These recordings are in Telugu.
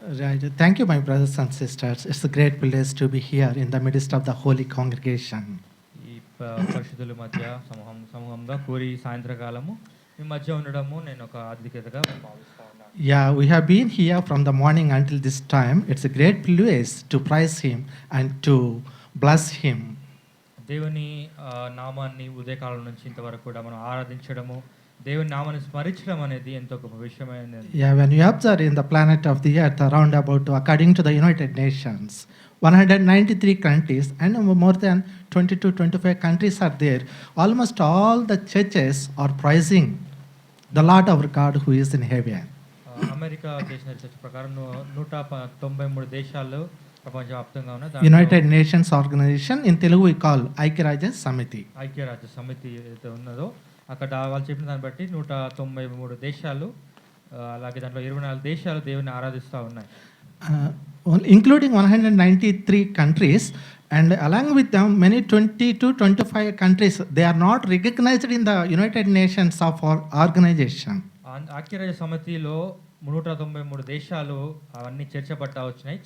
Right. Thank you, my brothers and sisters. It's a great privilege to be here in the midst of the holy congregation. ఈ పరిశుద్ధుల మధ్య సమూహంగా కూడి సాయంత్రకాలము మీ మధ్య ఉండడము నేను ఒక ఆధిక్యతగా భావిస్తా ఉన్నాను. Yeah, we have been here from the morning until this time. It's a great privilege to praise Him and to bless Him. దేవుని నామాన్ని ఉదయకాలం నుంచి ఇంతవరకు కూడా మనం ఆరాధించడము, దేవుని నామాన్ని స్మరించడం అనేది ఎంతో గొప్ప విషయమైనది. Yeah, when you observe in the planet of the earth around about, according to the United Nations, 193 countries and more than 22-25 countries are there. Almost all the churches are praising the Lord our God who is in heaven. America చేసిన రీసెర్చ్ ప్రకారం 193 దేశాల్లో ప్రపంచవ్యాప్తంగా ఉన్న United Nations Organisation in Telugu we call ఐక్యరాజ్య సమితి. ఐక్యరాజ్య సమితి ఏదైతే ఉన్నదో అక్కడ వాళ్ళు చెప్పిన దాన్ని బట్టి 193 దేశాలు, అలాగే దాంట్లో 24 దేశాలు దేవుని ఆరాధిస్తూ ఉన్నాయి. Including 193 countries, and along with them many 20 to 25 countries, they are not recognized in the United Nations of our organization. ఐక్యరాజ్య సమితిలో 193 దేశాలు అవన్నీ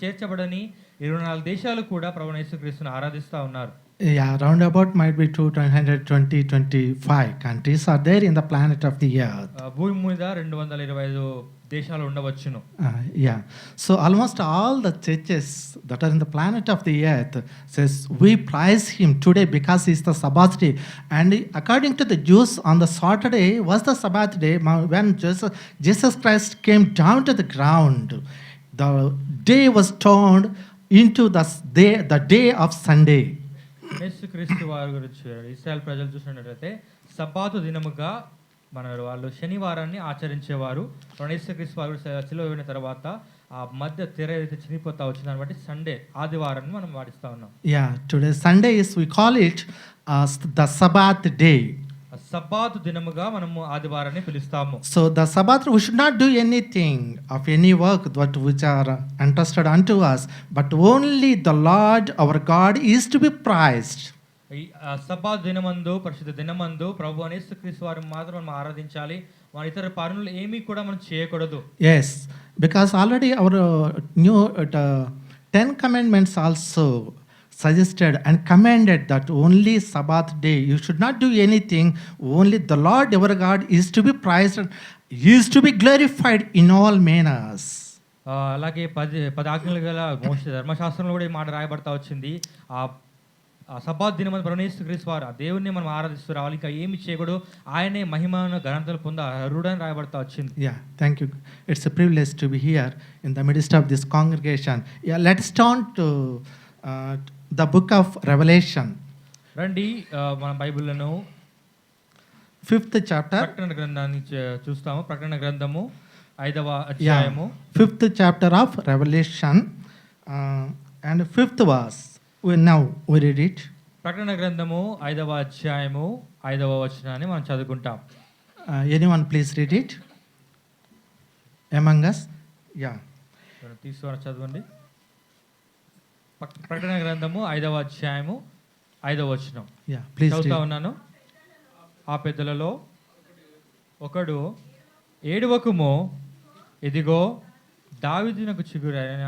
చేర్చబడని 24 దేశాలు కూడా ప్రభువైన యేసుక్రీస్తును ఆరాధిస్తూ ఉన్నారు. Yeah, round about might be 225 countries are there in the planet of the earth. భూమి మీద 225 దేశాలు ఉండవచ్చును. Yeah, so almost all the churches that are in the planet of the earth says we praise Him today because it's the Sabbath day. And according to the Jews, on the Saturday was the Sabbath day when Jesus Christ came down to the ground. The day was turned into the day of Sunday. యేసుక్రీస్తు వారి గురించి ఇశ్రాయేల్ ప్రజలు చూసినట్లయితే సబ్బాతు దినముగా వాళ్ళు శనివారాన్ని ఆచరించేవారు. యేసుక్రీస్తు వారు సిలువ వేయబడిన తర్వాత ఆ మధ్య తెర ఏదైతే చినిపోతా వచ్చిందని బట్టి సండే ఆదివారాన్ని మనం వాడిస్తా ఉన్నాం. Yeah, today Sunday is, we call it the Sabbath day. సబ్బాతు దినముగా మనము ఆదివారాన్ని పిలుస్తాము. So the Sabbath, we should not do anything of any work that which are entrusted unto us, but only the Lord our God is to be praised. ఈ సబ్బాతు దినమందు, పరిశుద్ధ దినమందు ప్రభువైన యేసుక్రీస్తు వారిని మాత్రం మనం ఆరాధించాలి. మన ఇతర పనులు ఏమీ కూడా మనం చేయకూడదు. Yes, because already our new 10 commandments also suggested and commanded that only Sabbath day you should not do anything, only the Lord our God is to be praised, is to be glorified in all manners. అలాగే 10 ఆజ్ఞలు గల మోషే ధర్మశాస్త్రంలో కూడా ఈ మాట రాయబడతా వచ్చింది. ఆ సబ్బాత్ దినమందు ప్రభువైన యేసుక్రీస్తు వారు ఆ దేవుణ్ణి మనం ఆరాధిస్తూ రావాలి, ఇంకా ఏమి చేయకూడదు, ఆయనే మహిమను ఘనతలు పొంద అర్హుడని రాయబడతా వచ్చింది. Yeah, thank you. It's a privilege to be here in the midst of this congregation. Yeah, let's turn to the book of Revelation. రండి మన బైబిల్ను 5th chapter. ప్రకటన గ్రంథాన్ని చూస్తాము. ప్రకటన గ్రంథము 5వ అధ్యాయము. 5th chapter of Revelation and 5th verse. Now we read it. ప్రకటన గ్రంథము 5వ అధ్యాయము 5వ వచనాన్ని మనం చదువుకుంటాం. Anyone please read it among us? Yeah. తీసుకొని చదవండి. ప్రకటన గ్రంథము 5వ అధ్యాయము 5వ వచనం. Yeah, please చదువుతా read. ఉన్నాను. ఆ పెద్దలలో ఒకడు, ఏడవకుము, ఇదిగో దావీదునకు చిగురైన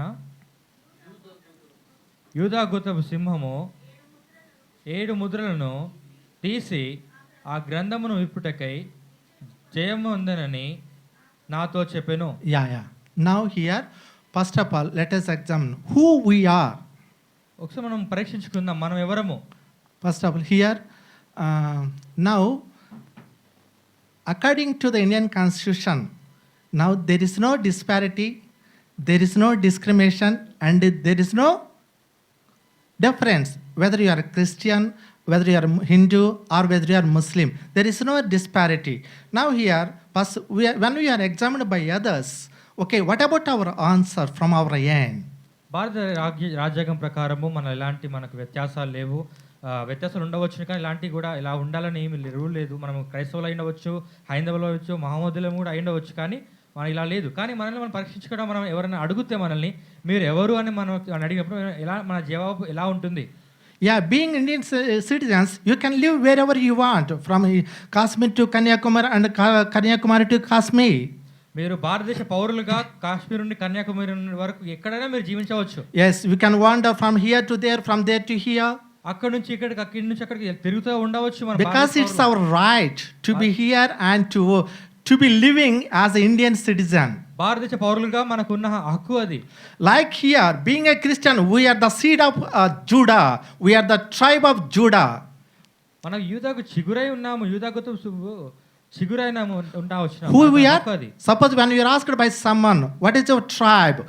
యూదా గోత్రపు సింహము 7 ముద్రలను తీసి ఆ గ్రంథమును విప్పుటకై జయము ఉందనని నాతో చెప్పెను. Yeah. Now here, first of all, let us examine who we are. ఒకసారి మనం పరీక్షించుకుందాం, మనం ఎవరము. First of all, here, now, according to the Indian Constitution, now there is no disparity, there is no discrimination, and there is no difference whether you are a Christian, whether you are Hindu, or whether you are Muslim. There is no disparity. Now here, when we are examined by others, okay, what about our answer from our end? భారత రాజ్యాంగం ప్రకారము మనకు వ్యత్యాసాలు లేవు. వ్యత్యాసాలు ఉండవచ్చు, కానీ ఇలాంటివి కూడా ఇలా ఉండాలని ఏమి రూల్ లేదు. మనం క్రైస్తవులు అయినవచ్చు, హైందవులు అవ్వచ్చు, మహమ్మదులం కూడా అయినవచ్చు, కానీ మనం ఇలా లేదు. కానీ మనల్ని మనం పరీక్షించుకోవడం, మనం ఎవరైనా అడిగితే మనల్ని మీరు ఎవరు అని మనం అడిగినప్పుడు ఎలా మన జవాబు ఎలా ఉంటుంది? Yeah, being Indian citizens, you can live wherever you want, from Kashmir to Kanyakumari and Kanyakumari to Kashmir. మీరు భారతదేశ పౌరులుగా కాశ్మీర్ నుండి కన్యాకుమారి వరకు ఎక్కడైనా మీరు జీవించవచ్చు. Yes, we can wander from here to there, from there to here. అక్కడి నుంచి ఇక్కడికి, అక్కడి నుంచి అక్కడికి తిరుగుతూ ఉండవచ్చు. మన Because భారతదేశ it's పౌరులు. our right to be here and to be living as an Indian citizen. భారతదేశ పౌరులుగా మనకున్న హక్కు అది. Like here, being a Christian, we are the seed of Judah. We are the tribe of Judah. మనం యూదాకు చిగురై ఉన్నాము, యూదాకు చిగురైనాము ఉంటా వచ్చినాము. Who we హక్కు are? అది. Suppose when you are asked by someone, what is your tribe?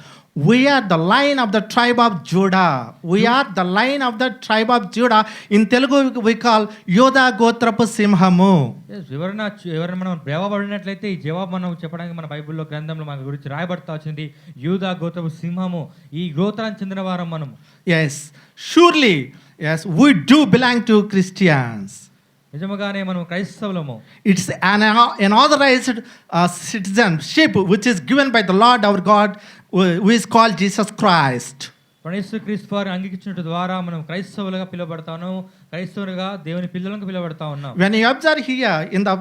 We are the line of the tribe of Judah. We are the line of the tribe of Judah. In Telugu we call Yoda Gotrapu Simhamu. Yes, ఎవరైనా మనం జవాబడినట్లయితే ఈ జవాబు మనం చెప్పడానికి మన బైబిల్లో గ్రంథంలో మన గురించి రాయబడతా వచ్చింది. యూదా గోత్రపు సింహము, ఈ గోత్రానికి చెందిన వారం మనం. Yes, surely, yes, we do belong to Christians. నిజముగానే మనం క్రైస్తవులము. It's an unauthorized citizenship which is given by the Lord our God, who is called Jesus Christ. యేసుక్రీస్తు వారిని అంగీకరించుట ద్వారా మనం క్రైస్తవులుగా పిలువబడతాను, క్రైస్తవులుగా దేవుని పిల్లలుగా పిలువబడతా ఉన్నాం. When you observe here in the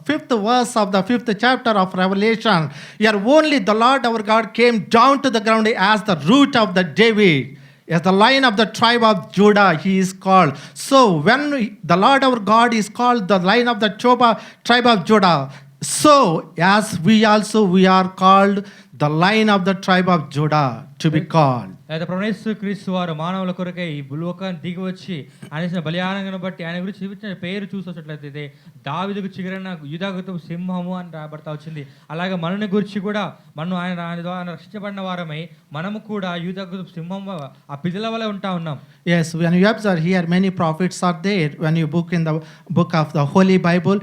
5th verse of the 5th chapter of Revelation, here only the Lord our God came down to the ground as the root of the David. As the lion of the tribe of Judah, he is called. So when the Lord our God is called the lion of the tribe of Judah, so as we are called the lion of the tribe of Judah to be called. అయితే ప్రభు యేసుక్రీస్తు వారు మానవుల కొరకై ఈ భూలోకానికి దిగి వచ్చి ఆయన బలియానంగా బట్టి ఆయన గురించి చూపించిన పేరు చూసొచ్చినట్లయితే దావీదుకు చిగురైన యూదా గోత్రపు సింహము అని రాబడతా వచ్చింది. అలాగే మనని గురించి కూడా మనం ఆయన ద్వారా రక్షించబడిన వారమై మనము కూడా యూదా గోత్రపు సింహం ఆ పిల్లల వలె ఉంటా ఉన్నాం. Yes, when you observe here, many prophets are there. When you book in the book of the Holy Bible,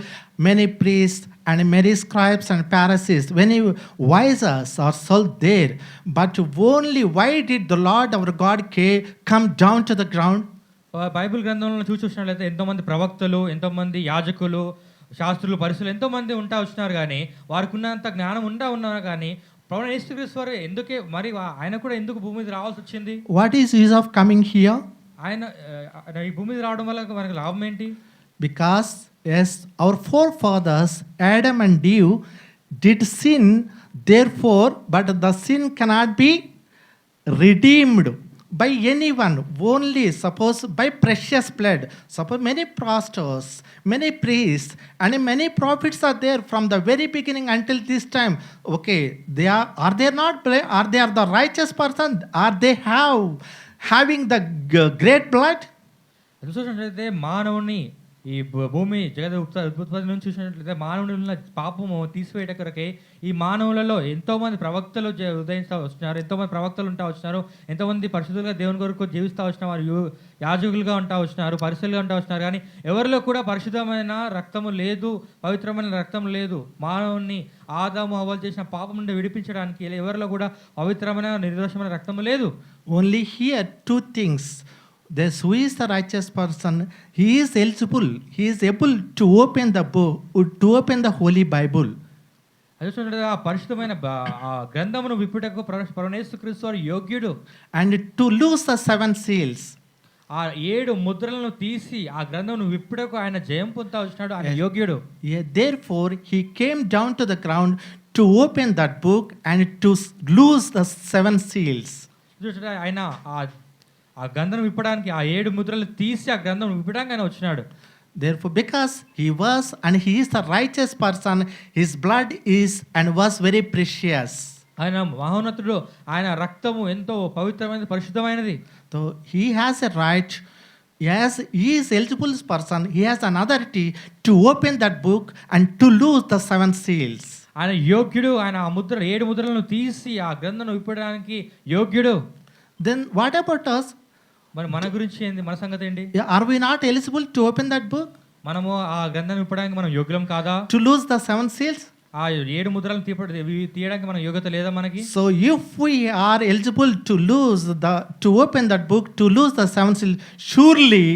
many priests and many scribes and Pharisees, many wise are so there. But only why did the Lord our God come down to the ground? Bible గ్రంథంలో చూసినట్లయితే ఎంతోమంది ప్రవక్తలు, ఎంతోమంది యాజకులు, శాస్త్రులు, పరిశీలు ఎంతోమంది ఉంటా వచ్చినారు. కానీ వారికి ఉన్నంత జ్ఞానం ఉన్నారు. కానీ ప్రభువైన యేసుక్రీస్తు వారు ఎందుకే మరి ఆయన కూడా ఎందుకు భూమి మీద రావాల్సి వచ్చింది? What is use of coming here? ఆయన ఈ భూమి మీద రావడం వల్ల మనకి లాభం ఏంటి? Because yes, our forefathers Adam and Eve did sin, therefore, but the sin cannot be redeemed by anyone, only suppose by precious blood. Suppose many pastors, many priests and many prophets are there from the very beginning until this time. Okay, are they not, are they are the righteous person? Are they having the great blood? చూసినట్లయితే మానవుని ఈ భూమి జగత ఉత్పత్తి నుంచి చూసినట్లయితే మానవుని ఉన్న పాపము తీసివేయట కొరకే ఈ మానవులలో ఎంతోమంది ప్రవక్తలు ఉదయిస్తూ వస్తున్నారు, ఎంతోమంది ప్రవక్తలు ఉంటా వచ్చినారు, ఎంతోమంది పరిశుద్ధులుగా దేవుని కొరకు జీవిస్తూ వచ్చిన వారు యాజకులుగా ఉంటా వచ్చినారు, పరిశుద్ధులుగా ఉంటా వచ్చినారు. కానీ ఎవరిలో కూడా పరిశుద్ధమైన రక్తము లేదు, పవిత్రమైన రక్తం లేదు. మానవుని ఆదాము హవ్వలు చేసిన పాపం నుండి విడిపించడానికి ఎవరిలో కూడా పవిత్రమైన నిర్దోషమైన రక్తము లేదు. Only here two things. This who is the righteous person, he is eligible, he is able to open the book, to open the Holy Bible. అది చూడండి, ఆ పరిశుద్ధమైన ఆ గ్రంథమును విప్పుటకు ప్రభువైన యేసుక్రీస్తు వారు యోగ్యుడు. And to loose the 7 seals. ఆ 7 ముద్రలను తీసి ఆ గ్రంథమును విప్పుటకు ఆయన జయం పొందుతా వచ్చినాడు, ఆయన యోగ్యుడు. Therefore he came down to the ground to open that book and to loose the 7 seals. చూడండి, ఆయన ఆ గ్రంథం విప్పడానికి ఆ 7 ముద్రలు తీసి ఆ గ్రంథం విప్పడానికి ఆయన వచ్చినాడు. Therefore, because he was and he is the righteous person, his blood is and was very precious. ఆయన మహోన్నతుడు, ఆయన రక్తము ఎంతో పవిత్రమైనది, పరిశుద్ధమైనది. So he has a right, yes, he is eligible person, he has an authority to open that book and to loose the 7 seals. ఆయన యోగ్యుడు, ఆయన ఆ 7 ముద్రలను తీసి ఆ గ్రంథం విప్పడానికి యోగ్యుడు. Then what about us? మరి మన గురించి ఏంది, మన సంగతి ఏంటి? Are we not eligible to open that book? మనము ఆ గ్రంథం విప్పడానికి మనం యోగ్యులం కాదా? To lose the 7 seals? ఆ 7 ముద్రలను తీయడానికి మన యోగ్యత లేదా మనకి? So if we are eligible to open that book, to lose the 7 seals, surely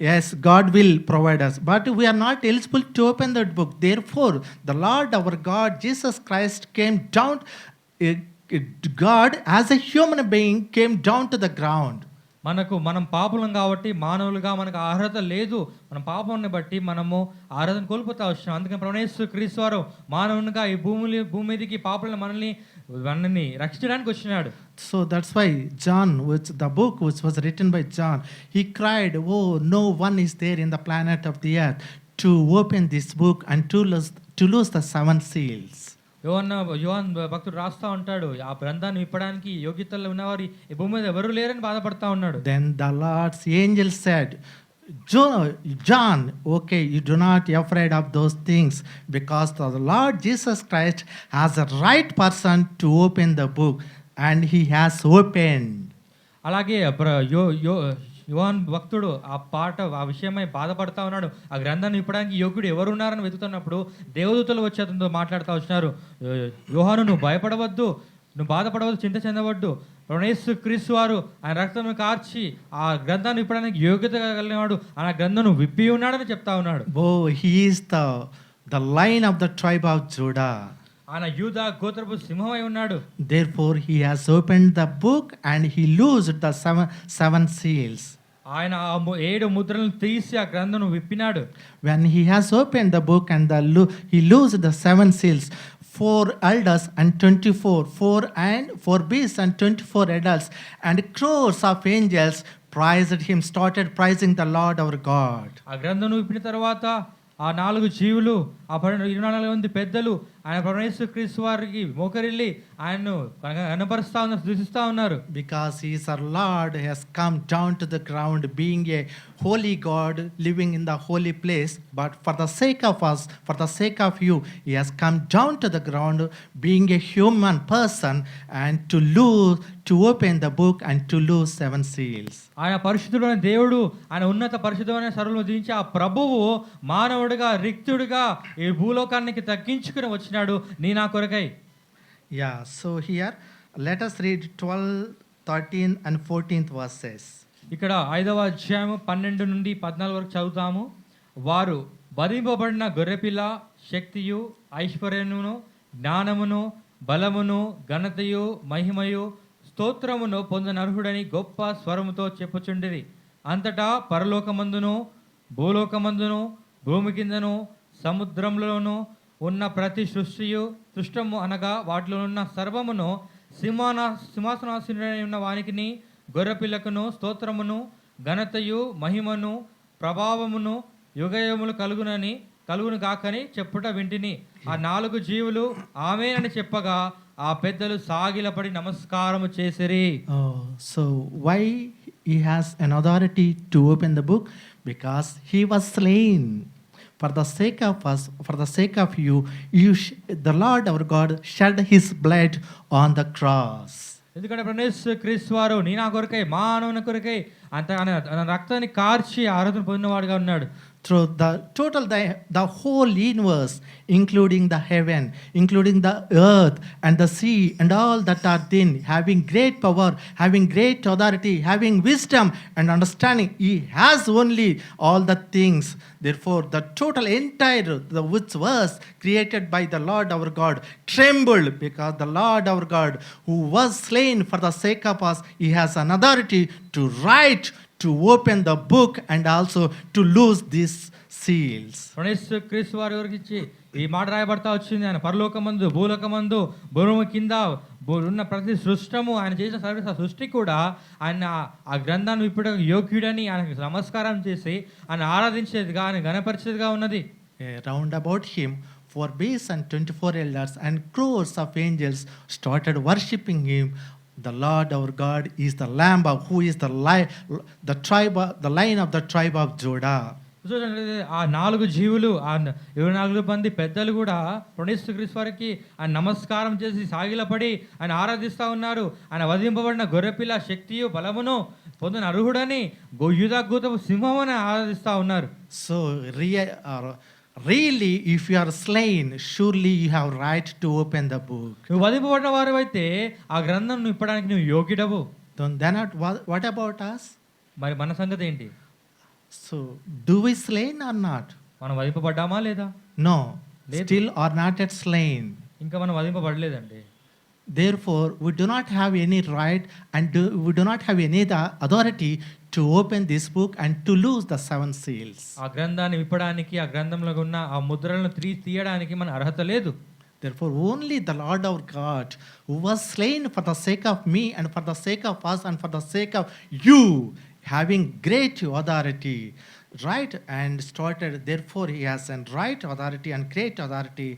yes, God will provide us. But we are not eligible to open that book. Therefore, the Lord our God, Jesus Christ, came down. God as a human being came down to the ground. మనం పాపులం కాబట్టి మానవులుగా మనకు అర్హత లేదు. మన పాపాన్ని బట్టి మనము ఆ అర్హతను కోల్పోతా వచ్చినాం. అందుకని ప్రభువైన యేసు క్రీస్తు వారు మానవునిగా ఈ భూమి మీదకి పాపులను మనల్ని రక్షించడానికి వచ్చినాడు. So that's why John, the book which was written by John, he cried, "Oh, no one is there in the planet of the earth to open this book and to loose the seven seals." యోహాన్ భక్తుడు రాస్తా ఉంటాడు, ఆ గ్రంథాన్ని విప్పడానికి యోగ్యతలో ఉన్నవారు ఈ భూమి మీద ఎవరు లేరని బాధపడతా ఉన్నాడు. Then the Lord's angel said, John, okay, you do not afraid of those things, because the Lord Jesus Christ has a right person to open the book, and he has opened. అలాగే యోహాన్ భక్తుడు ఆ విషయమై బాధపడతా ఉన్నాడు. ఆ గ్రంథాన్ని ఇప్పడానికి యోగ్యుడు ఎవరు ఉన్నారని వెతుకుతున్నప్పుడు దేవదూతలు వచ్చి అతనితో మాట్లాడుతూ వచ్చినారు. యోహాను, నువ్వు భయపడవద్దు, నువ్వు బాధపడవద్దు, చింత చెందవద్దు. యేసు క్రీస్తు వారు ఆయన రక్తం కార్చి ఆ గ్రంథాన్ని ఇప్పడానికి యోగ్యత కలిగినవాడు, ఆ గ్రంథం విప్పి ఉన్నాడని చెప్తా ఉన్నాడు. Oh, he is the lion of the tribe of Judah. ఆయన యూదా గోత్రపు సింహమై ఉన్నాడు. Therefore he has opened the book and he loosed the seven seals. ఆయన ఆ 7 ముద్రలను తీసి ఆ గ్రంథం విప్పినాడు. When he has opened the book and he loosed the seven seals, 4 elders and 4 beasts and 24 adults and crores of angels started praising the Lord our God. ఆ గ్రంథం విప్పిన తర్వాత ఆ 4 జీవులు, ఆ 24 మంది పెద్దలు ఆయన ప్రభువైన యేసు క్రీస్తు వారికి మోకరిల్లి ఆయన్ను కనపరుస్తా ఉన్నారు, స్తుతిస్తా ఉన్నారు. Because he is our Lord, has come down to the ground being a holy God living in the holy place, but for the sake of us, for the sake of you, he has come down to the ground being a human person and to open the book and to loose 7 seals. ఆయన పరిశుద్ధుడైన దేవుడు, ఆయన ఉన్నత పరిశుద్ధమైన సర్వలో దించి ఆ ప్రభువు మానవుడిగా రిక్తుడిగా ఈ భూలోకానికి తగ్గించుకుని వచ్చినాడు నీ నా కొరకై. Yeah, so here let us read 12, 13 and 14th verses. ఇక్కడ 5వ అధ్యాయం 12 నుండి 14 వరకు చదువుతాము. వారు వధింపబడిన గొర్రెపిల్ల శక్తియు ఐశ్వర్యమును జ్ఞానమును బలమును ఘనతయు మహిమయు స్తోత్రమును పొందనర్హుడని గొప్ప స్వరముతో చెప్పుచుండిరి. అంతటా పరలోకమందును భూలోకమందును భూమి కిందను సముద్రంలోను ఉన్న ప్రతి సృష్టము అనగా వాటిలో ఉన్న సర్వమును సింహాసనాసీనుడై ఉన్న వానికిని గొర్రెపిల్లకును స్తోత్రమును ఘనతయు మహిమను ప్రభావమును యుగయుగములు కలుగును గాకని చెప్పుట వింటిని. ఆ 4 జీవులు ఆమేన్ అని చెప్పగా ఆ పెద్దలు సాగిలపడి నమస్కారము చేసిరి. So why he has an authority to open the book? Because he was slain. For the sake of us, for the sake of you, the Lord our God shed his blood on the cross. ఎందుకంటే ప్రభువైన క్రీస్తు వారు నీ నా కొరకై మానవుని కొరకై అంత రక్తాన్ని కార్చి ఆరాధన పొందినవాడుగా ఉన్నాడు. Through the whole universe, including the heaven, including the earth and the sea and all that are in, having great power, having great authority, having wisdom and understanding, he has only all the things. Therefore the total entire which was created by the Lord our God trembled, because the Lord our God who was slain for the sake of us, he has an authority to write, to open the book and also to loose these seals. ప్రభువైన క్రీస్తు వారి వరకిచ్చి ఈ మాట రాయబడతా వచ్చింది. ఆయన పరలోకమందు భూలోకమందు భూమి కింద ఉన్న ప్రతి సృష్టము ఆయన చేసిన సర్వ సృష్టి కూడా ఆయన ఆ గ్రంథాన్ని ఇప్పుడు యోగ్యుడని ఆయనకు నమస్కారం చేసి ఆయన ఆరాధించేదిగా, ఆయన గణపరిచేదిగా ఉన్నది. Round about him 4 beasts and 24 elders and crores of angels started worshipping him. The Lord our God is the Lamb who is the lion of the tribe of Judah. ఆ 4 జీవులు, ఆ 24 మంది పెద్దలు కూడా ప్రభువైన క్రీస్తు వారికి ఆయన నమస్కారం చేసి సాగిలపడి ఆయన ఆరాధిస్తూ ఉన్నారు. ఆయన వధింపబడిన గొర్రెపిల్ల శక్తియు బలమును పొందిన అర్హుడని యూదా గోత్రపు సింహమని ఆరాధిస్తూ ఉన్నారు. So really, if you are slain, surely you have right to open the book. నువ్వు వధింపబడిన వారు అయితే ఆ గ్రంథం ఇప్పడానికి నువ్వు యోగ్యుడవు. Then what about us? మరి మన సంగతి ఏంటి? So do we slain or not? మనం వధింపబడ్డామా లేదా? No, లేదు. still are not yet slain. ఇంకా మనం వధింపబడలేదండి. Therefore, we do not have any right and we do not have any the authority to open this book and to loose the seven seals. ఆ గ్రంథాన్ని విప్పడానికి, ఆ గ్రంథంలో ఉన్న ఆ ముద్రలను తీయడానికి మన అర్హత లేదు. Therefore, only the Lord our God, who was slain for the sake of me and for the sake of us and for the sake of you, having great authority, right, and started, therefore he has an right authority and great authority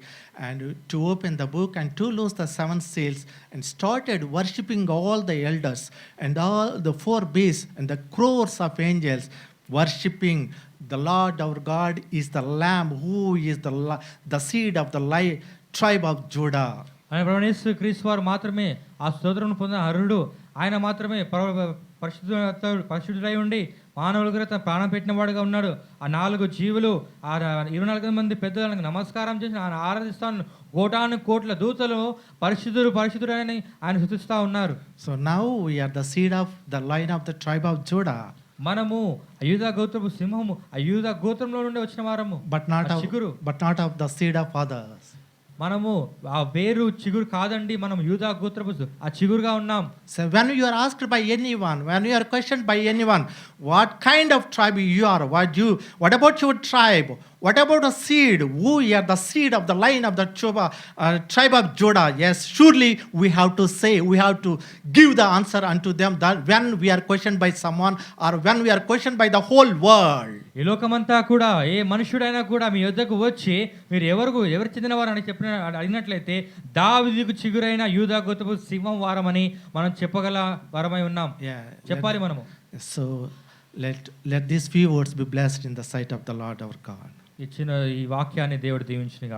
and to open the book and to loose the seven seals, and started worshipping all the elders and all the four beasts and the crores of angels, worshipping the Lord our God is the Lamb, who is the seed of the tribe of Judah. ఆయన ప్రభువైన యేసు క్రీస్తు వారు మాత్రమే ఆ స్తోత్రమును పొందిన అర్హుడు. ఆయన మాత్రమే పరిశుద్ధుడై ఉండి మానవుల గురించి తన ప్రాణం పెట్టిన వాడుగా ఉన్నాడు. ఆ 4 జీవులు, ఆ 24 మంది పెద్దలకు నమస్కారం చేసి ఆయన ఆరాధిస్తాను. కోట్ల దూతలు పరిశుద్ధుడు పరిశుద్ధుడు అని ఆయన స్తుతిస్తూ ఉన్నారు. So now we are the seed of the line of the tribe of Judah. మనము యూదా గోత్రపు సింహము, ఆ యూదా గోత్రంలో నుండి వచ్చిన వారము, but not of the seed of others. మనము ఆ వేరు చిగురు కాదండి, మనం యూదా గోత్రపు ఆ చిగురుగా ఉన్నాం. So when you are asked by anyone, when you are questioned by anyone, what kind of tribe you are, what about your tribe, what about a seed, who you are the seed of the line of the tribe of Judah, yes, surely we have to say, we have to give the answer unto them that when we are questioned by someone or when we are questioned by the whole world. ఈ లోకమంతా కూడా ఏ మనుషుడైనా కూడా మీ యొద్దకు వచ్చి మీరు ఎవరు చెందినవారు అని అడిగినట్లయితే దావీదుకు చిగురైన యూదా గోత్రపు సింహం వారమని మనం చెప్పగల వారమై ఉన్నాం. చెప్పాలి మనము. So let these few words be blessed in the sight of the Lord our God. ఇచ్చిన ఈ వాక్యాన్ని దేవుడు దీవించును గాక.